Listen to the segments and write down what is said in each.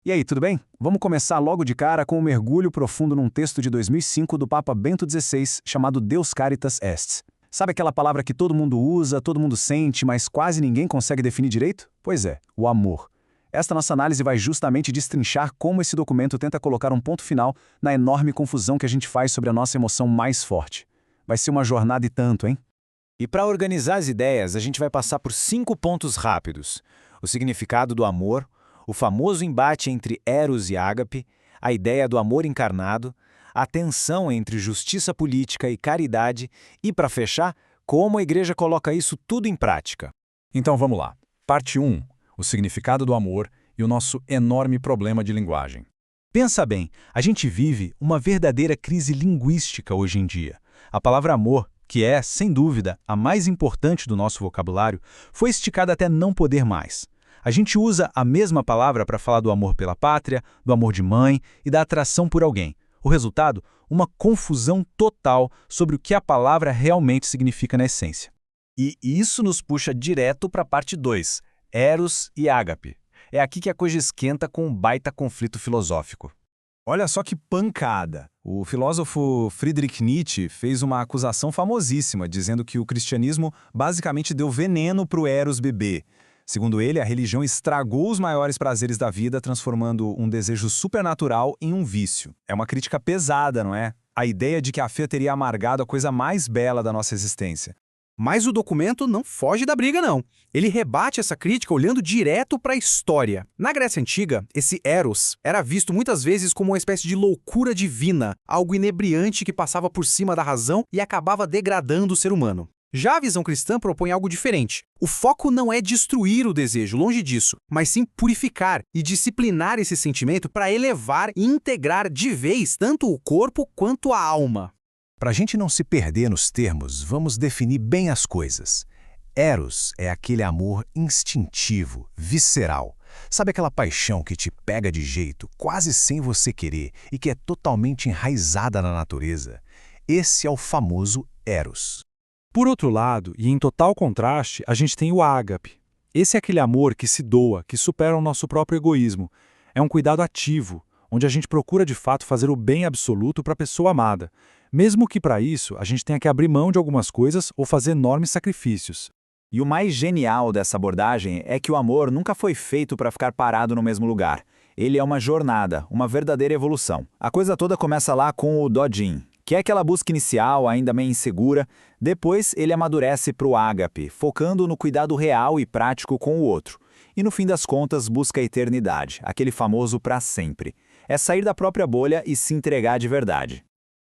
E aí, tudo bem? Vamos começar logo de cara com um mergulho profundo num texto de 2005 do Papa Bento XVI chamado Deus Caritas Est. Sabe aquela palavra que todo mundo usa, todo mundo sente, mas quase ninguém consegue definir direito? Pois é, o amor. Esta nossa análise vai justamente destrinchar como esse documento tenta colocar um ponto final na enorme confusão que a gente faz sobre a nossa emoção mais forte. Vai ser uma jornada e tanto, hein? E para organizar as ideias, a gente vai passar por 5 pontos rápidos: o significado do amor, o famoso embate entre Eros e Ágape, a ideia do amor encarnado, a tensão entre justiça política e caridade e, para fechar, como a Igreja coloca isso tudo em prática. Então vamos lá. Parte 1. O significado do amor e o nosso enorme problema de linguagem. Pensa bem, a gente vive uma verdadeira crise linguística hoje em dia. A palavra amor, que é, sem dúvida, a mais importante do nosso vocabulário, foi esticada até não poder mais. A gente usa a mesma palavra para falar do amor pela pátria, do amor de mãe e da atração por alguém. O resultado? Uma confusão total sobre o que a palavra realmente significa na essência. E isso nos puxa direto para a parte 2, Eros e Ágape. É aqui que a coisa esquenta com um baita conflito filosófico. Olha só que pancada! O filósofo Friedrich Nietzsche fez uma acusação famosíssima, dizendo que o cristianismo basicamente deu veneno para o Eros beber. Segundo ele, a religião estragou os maiores prazeres da vida, transformando um desejo supernatural em um vício. É uma crítica pesada, não é? A ideia de que a fé teria amargado a coisa mais bela da nossa existência. Mas o documento não foge da briga, não. Ele rebate essa crítica olhando direto para a história. Na Grécia Antiga, esse Eros era visto muitas vezes como uma espécie de loucura divina, algo inebriante que passava por cima da razão e acabava degradando o ser humano. Já a visão cristã propõe algo diferente. O foco não é destruir o desejo, longe disso, mas sim purificar e disciplinar esse sentimento para elevar e integrar de vez tanto o corpo quanto a alma. Para a gente não se perder nos termos, vamos definir bem as coisas. Eros é aquele amor instintivo, visceral. Sabe aquela paixão que te pega de jeito, quase sem você querer, e que é totalmente enraizada na natureza? Esse é o famoso Eros. Por outro lado, e em total contraste, a gente tem o ágape. Esse é aquele amor que se doa, que supera o nosso próprio egoísmo. É um cuidado ativo, onde a gente procura de fato fazer o bem absoluto para a pessoa amada, mesmo que para isso a gente tenha que abrir mão de algumas coisas ou fazer enormes sacrifícios. E o mais genial dessa abordagem é que o amor nunca foi feito para ficar parado no mesmo lugar. Ele é uma jornada, uma verdadeira evolução. A coisa toda começa lá com o Dodin, que é aquela busca inicial, ainda meio insegura. Depois ele amadurece para o ágape, focando no cuidado real e prático com o outro. E no fim das contas busca a eternidade, aquele famoso para sempre. É sair da própria bolha e se entregar de verdade.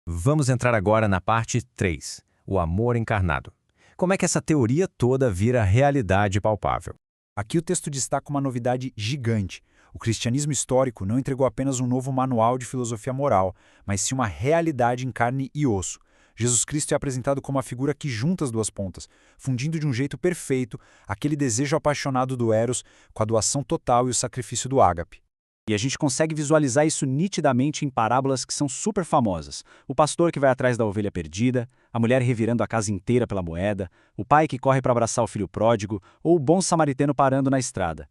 Vamos entrar agora na parte 3, o amor encarnado. Como é que essa teoria toda vira realidade palpável? Aqui o texto destaca uma novidade gigante. O cristianismo histórico não entregou apenas um novo manual de filosofia moral, mas sim uma realidade em carne e osso. Jesus Cristo é apresentado como a figura que junta as duas pontas, fundindo de um jeito perfeito aquele desejo apaixonado do Eros com a doação total e o sacrifício do ágape. E a gente consegue visualizar isso nitidamente em parábolas que são super famosas. O pastor que vai atrás da ovelha perdida, a mulher revirando a casa inteira pela moeda, o pai que corre para abraçar o filho pródigo, ou o bom samaritano parando na estrada.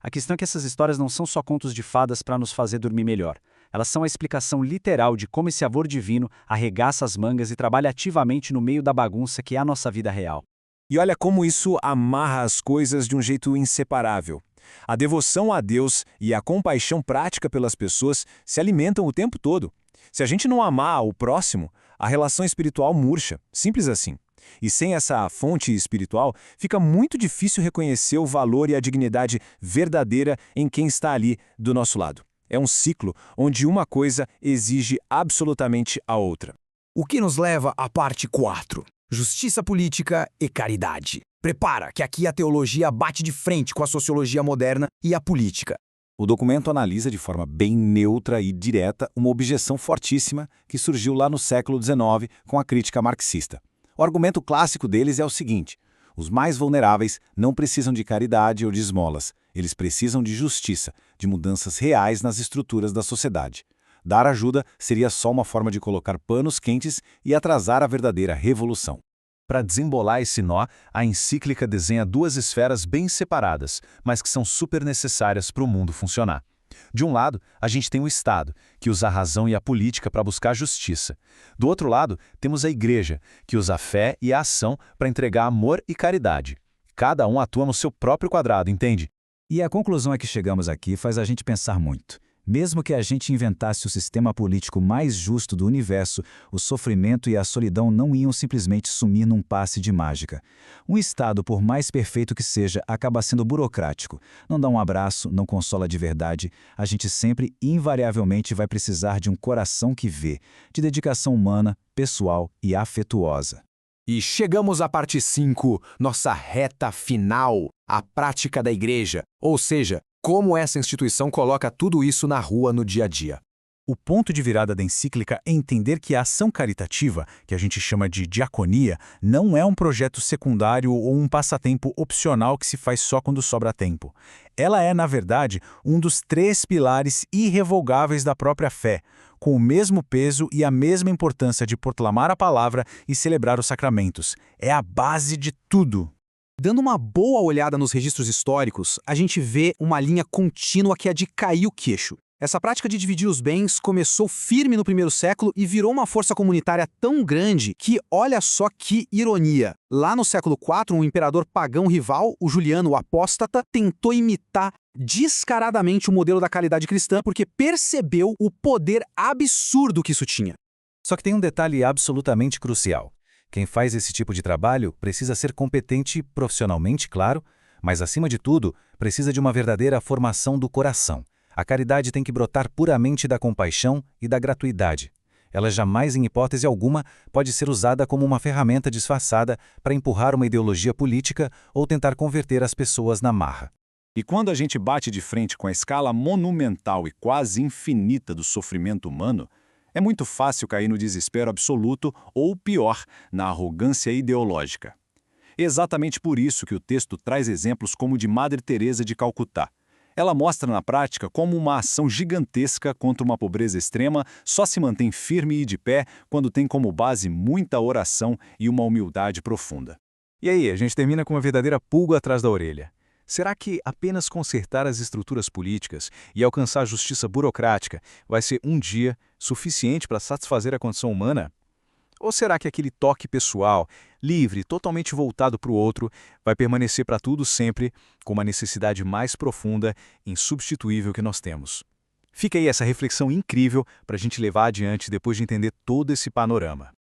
A questão é que essas histórias não são só contos de fadas para nos fazer dormir melhor. Elas são a explicação literal de como esse amor divino arregaça as mangas e trabalha ativamente no meio da bagunça que é a nossa vida real. E olha como isso amarra as coisas de um jeito inseparável. A devoção a Deus e a compaixão prática pelas pessoas se alimentam o tempo todo. Se a gente não amar o próximo, a relação espiritual murcha, simples assim. E sem essa fonte espiritual, fica muito difícil reconhecer o valor e a dignidade verdadeira em quem está ali do nosso lado. É um ciclo onde uma coisa exige absolutamente a outra. O que nos leva à parte 4, justiça política e caridade. Prepara, que aqui a teologia bate de frente com a sociologia moderna e a política. O documento analisa de forma bem neutra e direta uma objeção fortíssima que surgiu lá no século XIX com a crítica marxista. O argumento clássico deles é o seguinte: os mais vulneráveis não precisam de caridade ou de esmolas, eles precisam de justiça, de mudanças reais nas estruturas da sociedade. Dar ajuda seria só uma forma de colocar panos quentes e atrasar a verdadeira revolução. Para desembolar esse nó, a encíclica desenha duas esferas bem separadas, mas que são super necessárias para o mundo funcionar. De um lado, a gente tem o Estado, que usa a razão e a política para buscar justiça. Do outro lado, temos a Igreja, que usa a fé e a ação para entregar amor e caridade. Cada um atua no seu próprio quadrado, entende? E a conclusão a que chegamos aqui faz a gente pensar muito. Mesmo que a gente inventasse o sistema político mais justo do universo, o sofrimento e a solidão não iam simplesmente sumir num passe de mágica. Um Estado, por mais perfeito que seja, acaba sendo burocrático. Não dá um abraço, não consola de verdade. A gente sempre, invariavelmente, vai precisar de um coração que vê, de dedicação humana, pessoal e afetuosa. E chegamos à parte 5, nossa reta final, a prática da igreja, ou seja, como essa instituição coloca tudo isso na rua no dia a dia. O ponto de virada da encíclica é entender que a ação caritativa, que a gente chama de diaconia, não é um projeto secundário ou um passatempo opcional que se faz só quando sobra tempo. Ela é, na verdade, um dos 3 pilares irrevogáveis da própria fé, com o mesmo peso e a mesma importância de proclamar a palavra e celebrar os sacramentos. É a base de tudo. Dando uma boa olhada nos registros históricos, a gente vê uma linha contínua que é de cair o queixo. Essa prática de dividir os bens começou firme no primeiro século e virou uma força comunitária tão grande que, olha só que ironia, lá no século IV, um imperador pagão rival, o Juliano o Apóstata, tentou imitar descaradamente o modelo da caridade cristã porque percebeu o poder absurdo que isso tinha. Só que tem um detalhe absolutamente crucial. Quem faz esse tipo de trabalho precisa ser competente profissionalmente, claro, mas, acima de tudo, precisa de uma verdadeira formação do coração. A caridade tem que brotar puramente da compaixão e da gratuidade. Ela jamais, em hipótese alguma, pode ser usada como uma ferramenta disfarçada para empurrar uma ideologia política ou tentar converter as pessoas na marra. E quando a gente bate de frente com a escala monumental e quase infinita do sofrimento humano, é muito fácil cair no desespero absoluto ou, pior, na arrogância ideológica. É exatamente por isso que o texto traz exemplos como o de Madre Teresa de Calcutá. Ela mostra na prática como uma ação gigantesca contra uma pobreza extrema só se mantém firme e de pé quando tem como base muita oração e uma humildade profunda. E aí, a gente termina com uma verdadeira pulga atrás da orelha. Será que apenas consertar as estruturas políticas e alcançar a justiça burocrática vai ser um dia suficiente para satisfazer a condição humana? Ou será que aquele toque pessoal, livre, totalmente voltado para o outro, vai permanecer para tudo sempre com uma necessidade mais profunda e insubstituível que nós temos? Fica aí essa reflexão incrível para a gente levar adiante depois de entender todo esse panorama.